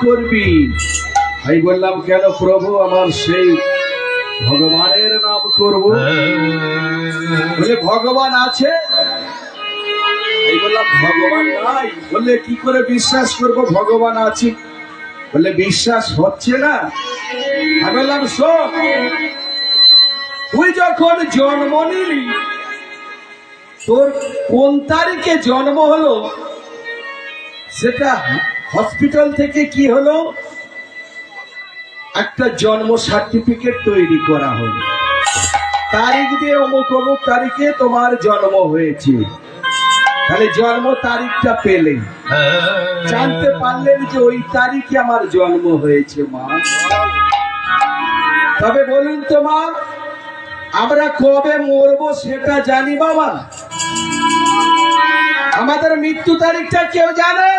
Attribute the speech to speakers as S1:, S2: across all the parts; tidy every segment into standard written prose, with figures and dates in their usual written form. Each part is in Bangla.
S1: করবি। আমি বললাম কেন প্রভু, আমার সেই ভগবানের নাম করব। বলে ভগবান আছে। আমি বললাম ভগবান নাই। বললে কি করে বিশ্বাস করব ভগবান আছে? বললে বিশ্বাস হচ্ছে না। আমি বললাম শোন, তুই যখন জন্ম নিলি, তোর কোন তারিখে জন্ম হলো সেটা হসপিটাল থেকে কি হলো, একটা জন্ম সার্টিফিকেট তৈরি করা হলো। তারিখ দিয়ে অমুক অমুক তারিখে তোমার জন্ম হয়েছে। তাহলে জন্ম তারিখটা পেলেন, জানতে পারলেন যে ওই তারিখে আমার জন্ম হয়েছে মা। তবে বলুন তো মা, আমরা কবে মরবো সেটা জানি বাবা? আমাদের মৃত্যু তারিখটা কেউ জানে?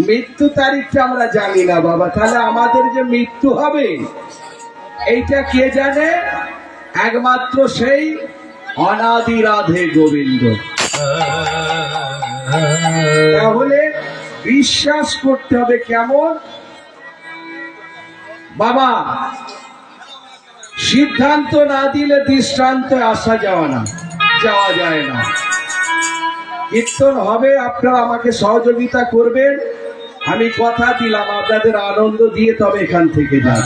S1: মৃত্যু তারিখটা আমরা জানি না বাবা। তাহলে আমাদের যে মৃত্যু হবে এইটা কে জানে? একমাত্র সেই অনাদি রাধে গোবিন্দ। তাহলে বিশ্বাস করতে হবে কেমন বাবা? সিদ্ধান্ত না দিলে দৃষ্টান্ত আসা যাওয়া যায় না। কীর্তন হবে, আপনারা আমাকে সহযোগিতা করবেন। আমি কথা দিলাম আপনাদের আনন্দ দিয়ে তবে এখান থেকে যান।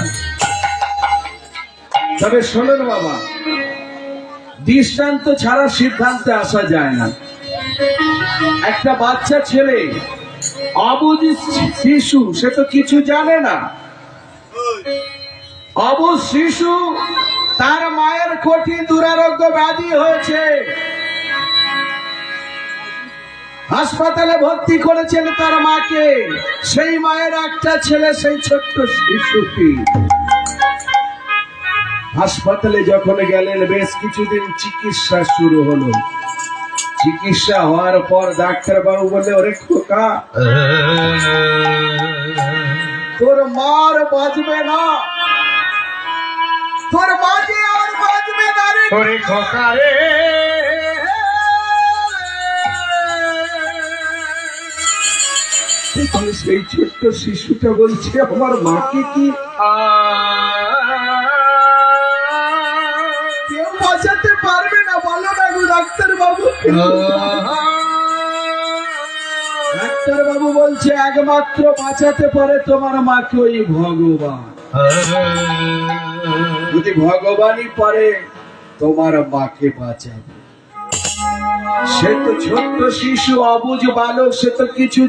S1: তবে শোনেন বাবা, দৃষ্টান্ত ছাড়া সিদ্ধান্তে আসা যায় না। একটা বাচ্চা ছেলে, অবুঝ শিশু, সে তো কিছু জানে না। অবুঝ শিশু, তার মায়ের কঠিন দুরারোগ্য ব্যাধি হয়েছে, হাসপাতালে ভর্তি করেছেন তার মাকে। সেই মায়ের একটা ছেলে, সেই ছোট্ট শিশুটি হাসপাতালে যখন গেলেন, বেশ কিছুদিন চিকিৎসা শুরু হলো। চিকিৎসা হওয়ার পর ডাক্তার বাবু বললে, ওরে খোকা, তোর মার বাঁচবে না, তোর মাঝে আর বাঁচবে না রে খোকা রে। সেই ছোট্ট শিশুটা বলছে, আমার মাকে কি কেউ বাঁচাতে পারবে না? বলো না গো ডাক্তার বাবু। ডাক্তার বাবু বলছে, একমাত্র বাঁচাতে পারে তোমার মাকে ওই ভগবান। যদি ভগবানই পারে তোমার মাকে বাঁচাবে। সে তো ছোট্ট শিশু, অবুঝ বালক, সে তো কিছু